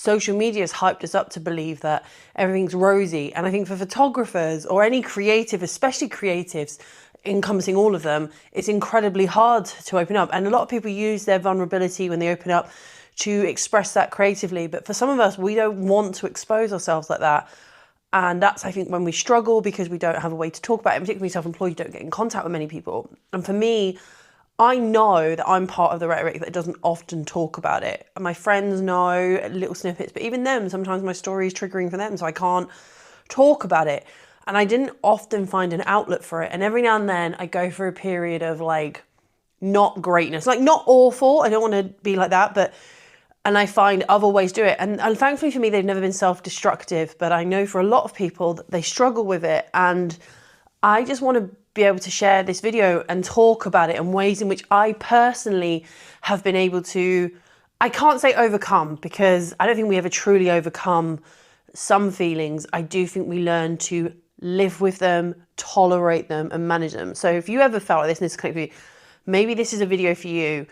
social media has hyped us up to believe that everything's rosy. And I think for photographers or any creative, especially creatives, encompassing all of them, it's incredibly hard to open up. And a lot of people use their vulnerability when they open up to express that creatively. But for some of us, we don't want to expose ourselves like that. And that's, I think, when we struggle because we don't have a way to talk about it, and particularly self-employed, you don't get in contact with many people. And for me, I know that I'm part of the rhetoric that doesn't often talk about it. And my friends know little snippets, but even them, sometimes my story is triggering for them, so I can't talk about it. And I didn't often find an outlet for it. And every now and then I go through a period of like, not greatness, like not awful. I don't want to be like that, and I find other ways to do it. And thankfully for me, they've never been self-destructive, but I know for a lot of people that they struggle with it. And I just want to be able to share this video and talk about it in ways in which I personally have been able to, I can't say overcome, because I don't think we ever truly overcome some feelings. I do think we learn to live with them, tolerate them, and manage them. So if you ever felt like this and this connected with you, maybe this is a video for you.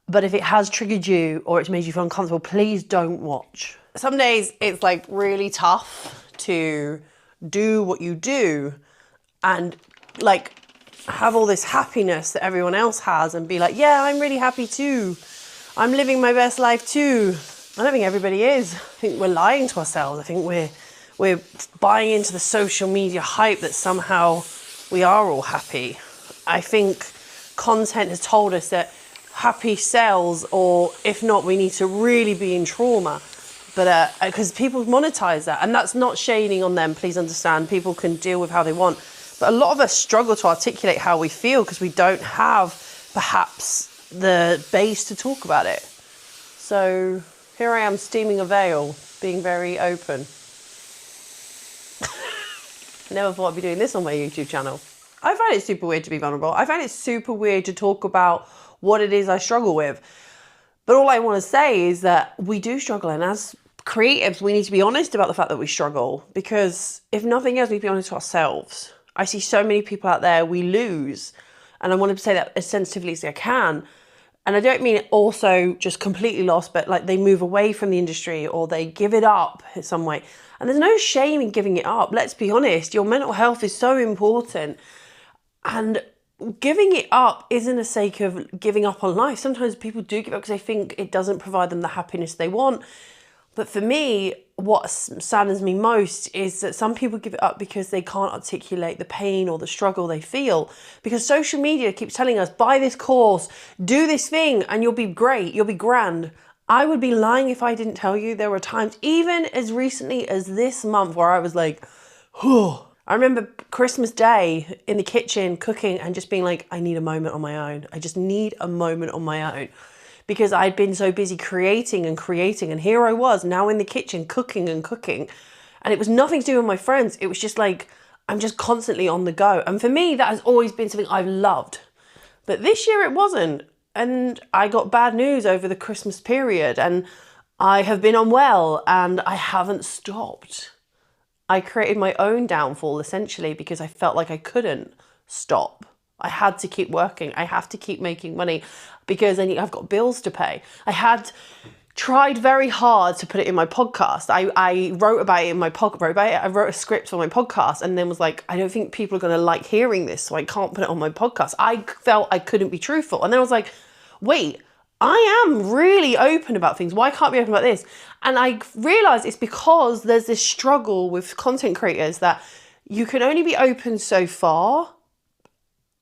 But if it has triggered you or it's made you feel uncomfortable, please don't watch. Some days it's like really tough to do what you do and like have all this happiness that everyone else has and be like, yeah, I'm really happy too. I'm living my best life too. I don't think everybody is. I think we're lying to ourselves. I think we're buying into the social media hype that somehow we are all happy. I think content has told us that happy sells, or if not, we need to really be in trauma. But because people monetize that, and that's not shading on them, please understand, people can deal with how they want. But a lot of us struggle to articulate how we feel because we don't have perhaps the base to talk about it. So here I am steaming a veil, being very open. Never thought I'd be doing this on my YouTube channel. I find it super weird to be vulnerable. I find it super weird to talk about what it is I struggle with. But all I want to say is that we do struggle, and as creatives, we need to be honest about the fact that we struggle, because if nothing else, we need to be honest to ourselves. I see so many people out there we lose, and I want to say that as sensitively as I can. And I don't mean also just completely lost, but like they move away from the industry or they give it up in some way. And there's no shame in giving it up. Let's be honest, your mental health is so important. And giving it up isn't a sake of giving up on life. Sometimes people do give up because they think it doesn't provide them the happiness they want. But for me, what saddens me most is that some people give it up because they can't articulate the pain or the struggle they feel. Because social media keeps telling us, buy this course, do this thing, and you'll be great, you'll be grand. I would be lying if I didn't tell you there were times, even as recently as this month, where I was like, whew. I remember Christmas Day in the kitchen cooking and just being like, I need a moment on my own. I just need a moment on my own. Because I'd been so busy creating, and here I was now in the kitchen cooking. And it was nothing to do with my friends. It was just like, I'm just constantly on the go. And for me, that has always been something I've loved. But this year it wasn't. And I got bad news over the Christmas period, and I have been unwell and I haven't stopped. I created my own downfall essentially because I felt like I couldn't stop. I had to keep working. I have to keep making money because I've got bills to pay. I had tried very hard to put it in my podcast. I wrote about it in my podcast. I wrote a script for my podcast and then was like, I don't think people are going to like hearing this, so I can't put it on my podcast. I felt I couldn't be truthful. And then I was like, wait, I am really open about things. Why can't I be open about this? And I realized it's because there's this struggle with content creators that you can only be open so far,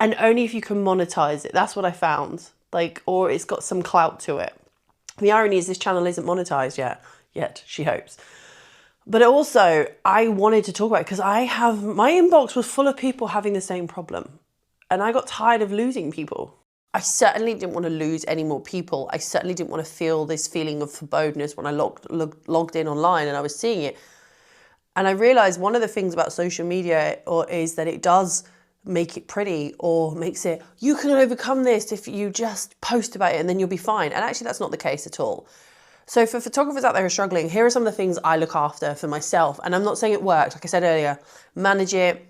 and only if you can monetize it. That's what I found. Or it's got some clout to it. The irony is this channel isn't monetized yet, she hopes. But also, I wanted to talk about it because my inbox was full of people having the same problem. And I got tired of losing people. I certainly didn't want to lose any more people. I certainly didn't want to feel this feeling of forebodingness when I logged in online and I was seeing it. And I realized one of the things about social media is that it does make it pretty, or makes it, you can overcome this if you just post about it and then you'll be fine. And actually that's not the case at all. So for photographers out there who are struggling, here are some of the things I look after for myself. And I'm not saying it worked. Like I said earlier, manage it,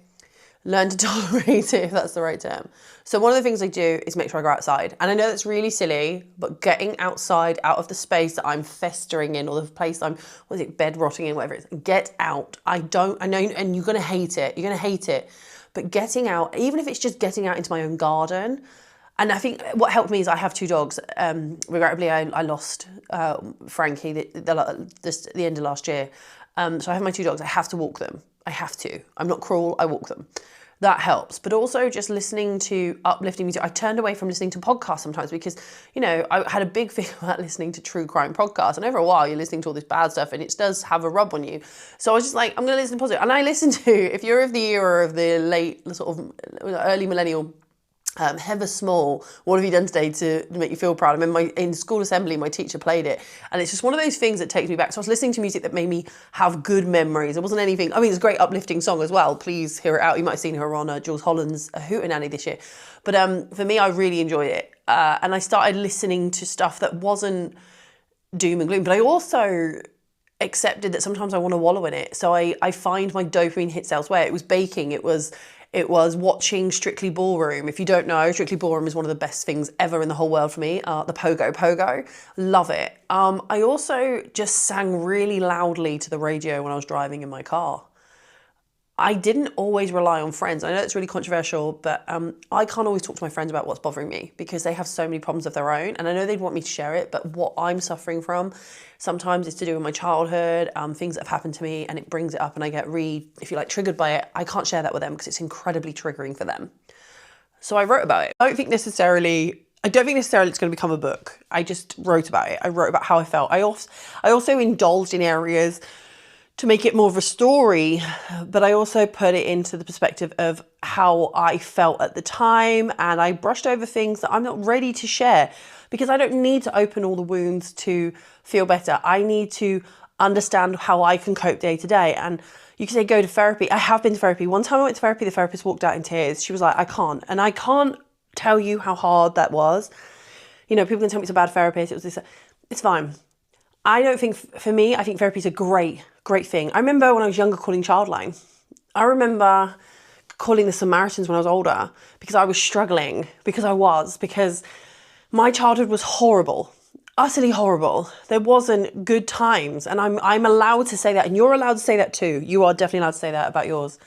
learn to tolerate it, if that's the right term. So one of the things I do is make sure I go outside. And I know that's really silly, but getting outside, out of the space that I'm festering in, or the place I'm, bed rotting in, whatever it is, get out. I know, and you're going to hate it. You're going to hate it. But getting out, even if it's just getting out into my own garden. And I think what helped me is I have 2 dogs. Regrettably, I lost Frankie at the end of last year. So I have my 2 dogs. I have to walk them. I have to. I'm not cruel. I walk them. That helps. But also just listening to uplifting music. I turned away from listening to podcasts sometimes because, I had a big thing about listening to true crime podcasts. And over a while, you're listening to all this bad stuff and it does have a rub on you. So I was just like, I'm going to listen to positive. And I listen to, if you're of the era of the late, sort of early millennial, Heather Small, what have you done today to make you feel proud? I mean, in school assembly, my teacher played it. And it's just one of those things that takes me back. So I was listening to music that made me have good memories. It wasn't anything, it's a great uplifting song as well. Please hear it out. You might have seen her on Jules Holland's Hootenanny this year. But for me, I really enjoyed it. And I started listening to stuff that wasn't doom and gloom. But I also accepted that sometimes I want to wallow in it. So I find my dopamine hits elsewhere. It was baking. It was watching Strictly Ballroom. If you don't know, Strictly Ballroom is one of the best things ever in the whole world for me. The Pogo. Love it. I also just sang really loudly to the radio when I was driving in my car. I didn't always rely on friends. I know it's really controversial, but I can't always talk to my friends about what's bothering me because they have so many problems of their own. And I know they'd want me to share it, but what I'm suffering from sometimes is to do with my childhood, things that have happened to me, and it brings it up and I get triggered by it. I can't share that with them because it's incredibly triggering for them. So I wrote about it. I don't think necessarily it's going to become a book. I just wrote about it. I wrote about how I felt. I also indulged in areas to make it more of a story, but I also put it into the perspective of how I felt at the time, and I brushed over things that I'm not ready to share because I don't need to open all the wounds to feel better. I need to understand how I can cope day to day. And you can say go to therapy. I have been to therapy. One time I went to therapy, the therapist walked out in tears. She was like, I can't. And I can't tell you how hard that was. People can tell me it's a bad therapist. It was this. It's fine. I don't think, for me, I think therapy is a great thing. I remember when I was younger calling Childline. I remember calling the Samaritans when I was older because I was struggling, because my childhood was horrible, utterly horrible. There wasn't good times, and I'm allowed to say that, and you're allowed to say that too. You are definitely allowed to say that about yours.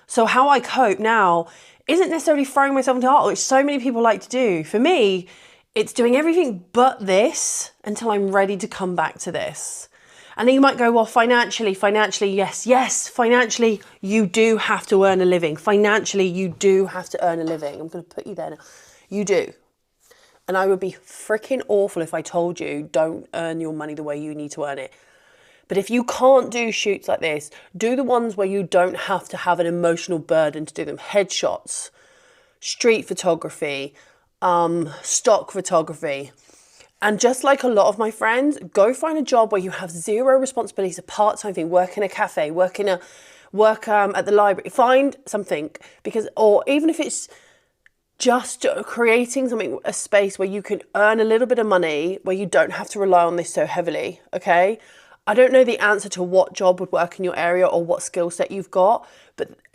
So how I cope now isn't necessarily throwing myself into art, which so many people like to do. For me, it's doing everything but this until I'm ready to come back to this. And then you might go, well, financially, yes, financially, you do have to earn a living. Financially, you do have to earn a living. I'm going to put you there now. You do. And I would be freaking awful if I told you don't earn your money the way you need to earn it. But if you can't do shoots like this, do the ones where you don't have to have an emotional burden to do them. Headshots, street photography, stock photography. And just like a lot of my friends, go find a job where you have zero responsibilities, a part-time thing, work in a cafe, work at the library, find something, or even if it's just creating a space where you can earn a little bit of money, where you don't have to rely on this so heavily, okay? I don't know the answer to what job would work in your area or what skill set you've got,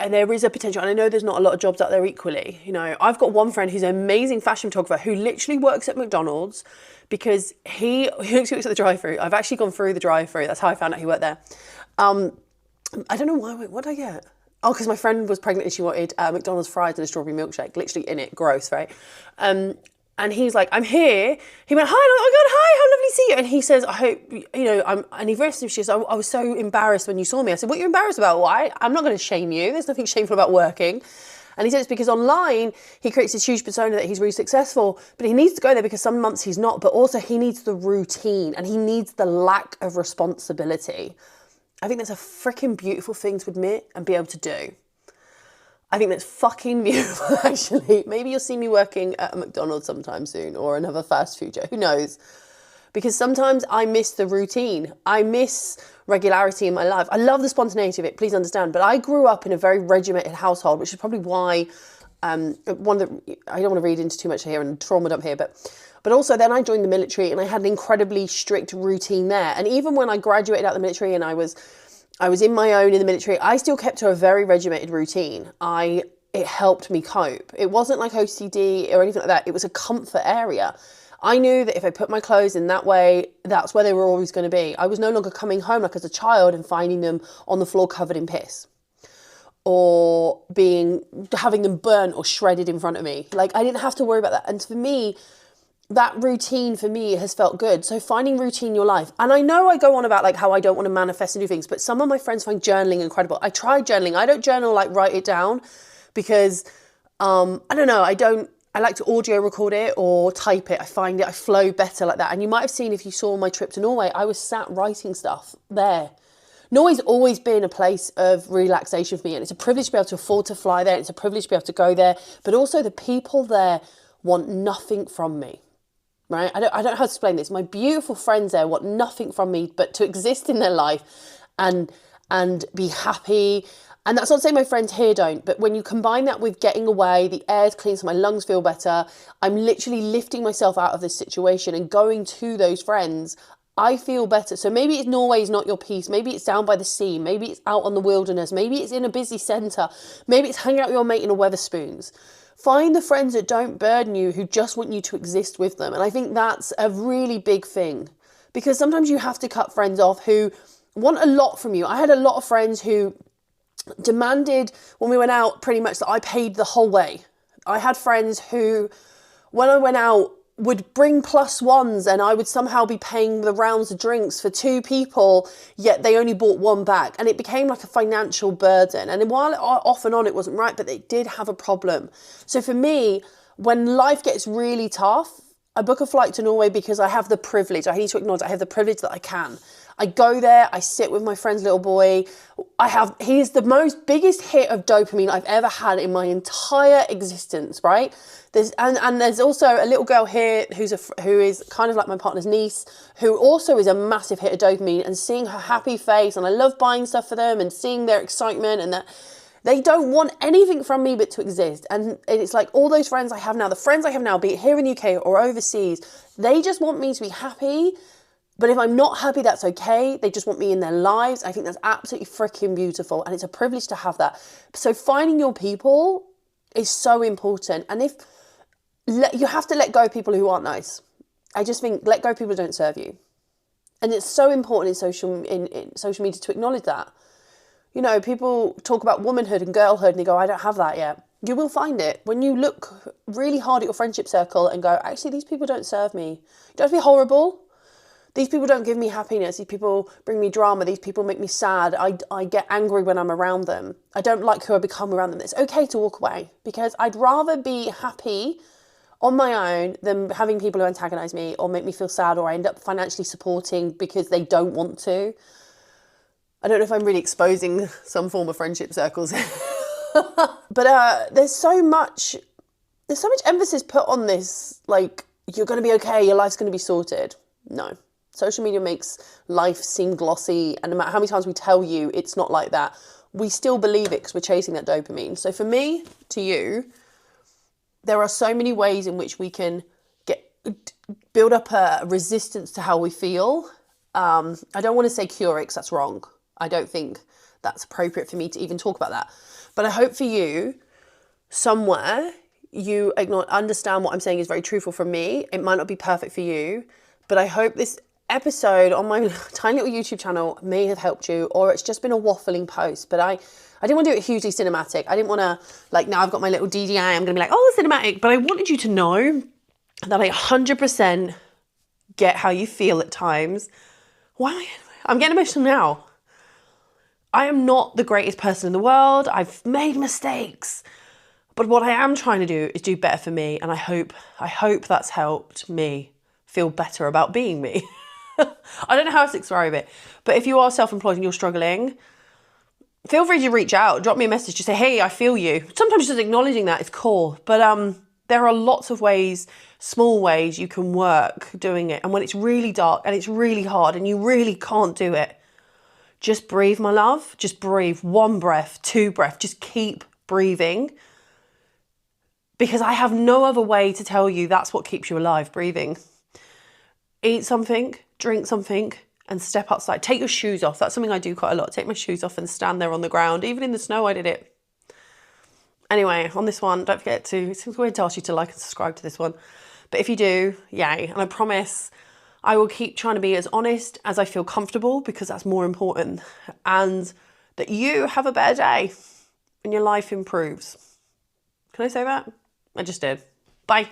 and there is a potential. And I know there's not a lot of jobs out there equally. I've got one friend who's an amazing fashion photographer who literally works at McDonald's because he works at the drive-thru. I've actually gone through the drive-thru. That's how I found out he worked there. I don't know why. What did I get? Oh, because my friend was pregnant and she wanted McDonald's fries and a strawberry milkshake, literally in it. Gross, right? And he's like, I'm here. He went, hi, oh God, hi, how lovely to see you. And he says, I hope, and he very she says, I was so embarrassed when you saw me. I said, what are you embarrassed about? Why? I'm not going to shame you. There's nothing shameful about working. And he said it's because online, he creates this huge persona that he's really successful, but he needs to go there because some months he's not, but also he needs the routine and he needs the lack of responsibility. I think that's a freaking beautiful thing to admit and be able to do. I think that's fucking beautiful, actually. Maybe you'll see me working at a McDonald's sometime soon or another fast food joint. Who knows? Because sometimes I miss the routine. I miss regularity in my life. I love the spontaneity of it, please understand. But I grew up in a very regimented household, which is probably why I don't want to read into too much here and trauma dump here, but also then I joined the military and I had an incredibly strict routine there. And even when I graduated out of the military and I was I was in my own in the military. I still kept to a very regimented routine. It helped me cope. It wasn't like OCD or anything like that. It was a comfort area. I knew that if I put my clothes in that way, that's where they were always going to be. I was no longer coming home like as a child and finding them on the floor covered in piss, or having them burnt or shredded in front of me. Like, I didn't have to worry about that. And for me, that routine for me has felt good. So finding routine in your life. And I know I go on about like how I don't want to manifest and do things, but some of my friends find journaling incredible. I tried journaling. I don't journal, like write it down, because I don't know, I like to audio record it or type it. I find I flow better like that. And you might have seen, if you saw my trip to Norway, I was sat writing stuff there. Norway's always been a place of relaxation for me, and it's a privilege to be able to afford to fly there. It's a privilege to be able to go there, but also the people there want nothing from me, right? I don't know how to explain this. My beautiful friends there want nothing from me but to exist in their life and be happy. And that's not to say my friends here don't, but when you combine that with getting away, the air's clean, so my lungs feel better, I'm literally lifting myself out of this situation and going to those friends, I feel better. So maybe Norway is not your peace. Maybe it's down by the sea. Maybe it's out on the wilderness. Maybe it's in a busy centre. Maybe it's hanging out with your mate in a Weatherspoons. Find the friends that don't burden you, who just want you to exist with them. And I think that's a really big thing, because sometimes you have to cut friends off who want a lot from you. I had a lot of friends who demanded, when we went out, pretty much that I paid the whole way. I had friends who, when I went out, would bring plus ones, and I would somehow be paying the rounds of drinks for 2 people, yet they only bought 1 back. And it became like a financial burden. And while off and on it wasn't right, but it did have a problem. So for me, when life gets really tough, I book a flight to Norway because I have the privilege. I need to acknowledge I have the privilege that I can. I go there, I sit with my friend's little boy. He is the biggest hit of dopamine I've ever had in my entire existence, right? There's also a little girl here who is kind of like my partner's niece, who also is a massive hit of dopamine, and seeing her happy face, and I love buying stuff for them and seeing their excitement, and that they don't want anything from me but to exist. And it's like all those friends I have now, the friends I have now, be it here in the UK or overseas, they just want me to be happy. But if I'm not happy, that's okay. They just want me in their lives. I think that's absolutely freaking beautiful. And it's a privilege to have that. So finding your people is so important. And you have to let go of people who aren't nice. I just think let go of people who don't serve you. And it's so important in social media to acknowledge that. You know, people talk about womanhood and girlhood and they go, I don't have that yet. You will find it when you look really hard at your friendship circle and go, actually, these people don't serve me. You don't have to be horrible. These people don't give me happiness. These people bring me drama. These people make me sad. I get angry when I'm around them. I don't like who I become around them. It's okay to walk away, because I'd rather be happy on my own than having people who antagonize me or make me feel sad, or I end up financially supporting because they don't want to. I don't know if I'm really exposing some form of friendship circles. But there's so much emphasis put on this, like, you're going to be okay, your life's going to be sorted. No. Social media makes life seem glossy, and no matter how many times we tell you it's not like that, we still believe it because we're chasing that dopamine. So for me, to you, there are so many ways in which we can build up a resistance to how we feel. I don't want to say cure it, because that's wrong. I don't think that's appropriate for me to even talk about that. But I hope for you, somewhere, you understand what I'm saying is very truthful from me. It might not be perfect for you, but I hope this episode on my tiny little YouTube channel may have helped you, or it's just been a waffling post. But I didn't want to do it hugely cinematic. I didn't want to, like, now I've got my little DDI, I'm going to be like, oh, cinematic. But I wanted you to know that I 100% get how you feel at times. I'm getting emotional now. I am not the greatest person in the world. I've made mistakes. But what I am trying to do is do better for me. And I hope that's helped me feel better about being me. I don't know how else to describe it. But if you are self-employed and you're struggling, feel free to reach out. Drop me a message. Just say, hey, I feel you. Sometimes just acknowledging that is cool. But there are lots of ways, small ways you can work doing it. And when it's really dark and it's really hard and you really can't do it, just breathe, my love. Just breathe. 1 breath, 2 breaths. Just keep breathing. Because I have no other way to tell you that's what keeps you alive, breathing. Eat something, drink something, and step outside. Take your shoes off. That's something I do quite a lot. Take my shoes off and stand there on the ground. Even in the snow, I did it. Anyway, on this one, don't forget to, it seems weird to ask you to like and subscribe to this one. But if you do, yay. And I promise I will keep trying to be as honest as I feel comfortable, because that's more important. And that you have a better day and your life improves. Can I say that? I just did. Bye.